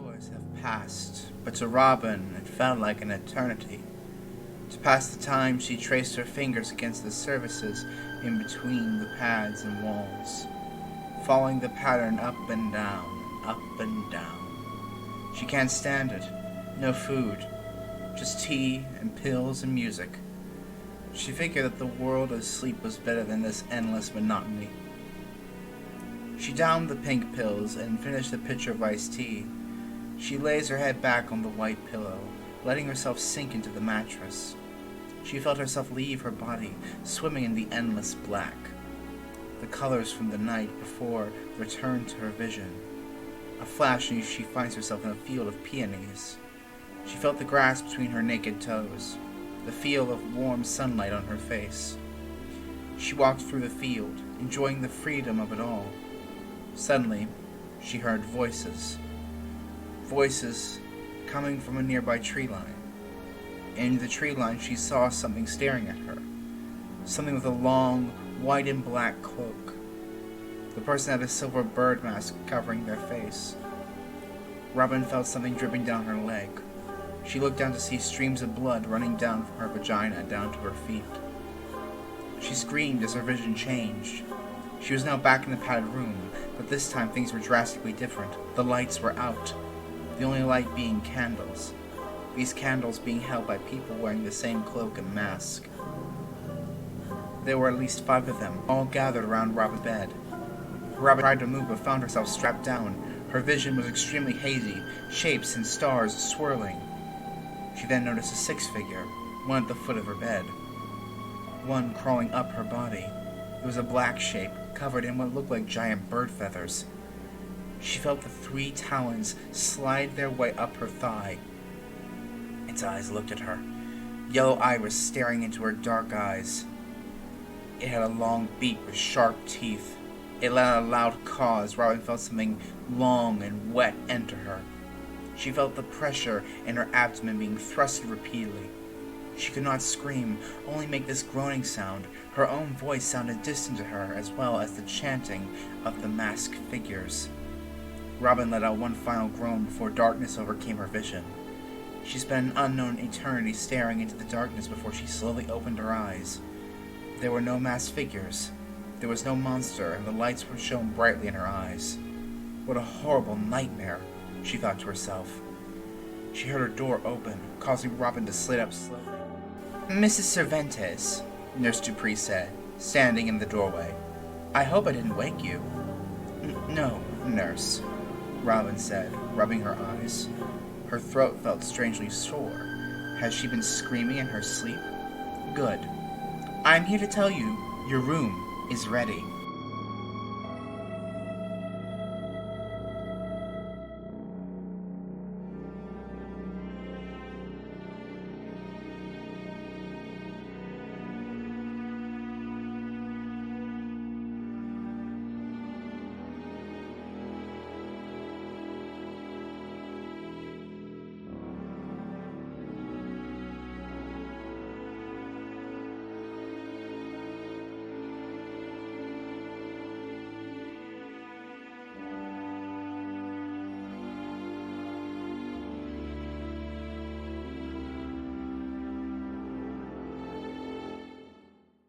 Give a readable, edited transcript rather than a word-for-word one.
Hours have passed, but to Robin it felt like an eternity. To pass the time, she traced her fingers against the surfaces in between the pads and walls, following the pattern up and down, up and down. She can't stand it. No food, just tea and pills and music. She figured that the world of sleep was better than this endless monotony. She downed the pink pills and finished the pitcher of iced tea. She lays her head back on the white pillow, letting herself sink into the mattress. She felt herself leave her body, swimming in the endless black. The colors from the night before returned to her vision. A flash and she finds herself in a field of peonies. She felt the grass between her naked toes, the feel of warm sunlight on her face. She walked through the field, enjoying the freedom of it all. Suddenly, she heard voices. Voices coming from a nearby tree line. In the tree line, she saw something staring at her. Something with a long, white and black cloak. The person had a silver bird mask covering their face. Robin felt something dripping down her leg. She looked down to see streams of blood running down from her vagina down to her feet. She screamed as her vision changed. She was now back in the padded room, but this time things were drastically different. The lights were out, the only light being candles. These candles being held by people wearing the same cloak and mask. There were at least 5 of them, all gathered around Robin's bed. Robin tried to move but found herself strapped down. Her vision was extremely hazy, shapes and stars swirling. She then noticed a 6th figure, one at the foot of her bed, one crawling up her body. It was a black shape, covered in what looked like giant bird feathers. She felt the 3 talons slide their way up her thigh. Its eyes looked at her, yellow iris staring into her dark eyes. It had a long beak with sharp teeth. It let out a loud caw as Robin felt something long and wet enter her. She felt the pressure in her abdomen being thrusted repeatedly. She could not scream, only make this groaning sound. Her own voice sounded distant to her, as well as the chanting of the masked figures. Robin let out one final groan before darkness overcame her vision. She spent an unknown eternity staring into the darkness before she slowly opened her eyes. There were no masked figures. There was no monster, and the lights were shone brightly in her eyes. What a horrible nightmare, she thought to herself. She heard her door open, causing Robin to slide up slowly. "Mrs. Cervantes," Nurse Dupree said, standing in the doorway. "I hope I didn't wake you." No, nurse," Robin said, rubbing her eyes. Her throat felt strangely sore. Had she been screaming in her sleep? "Good. I'm here to tell you your room is ready."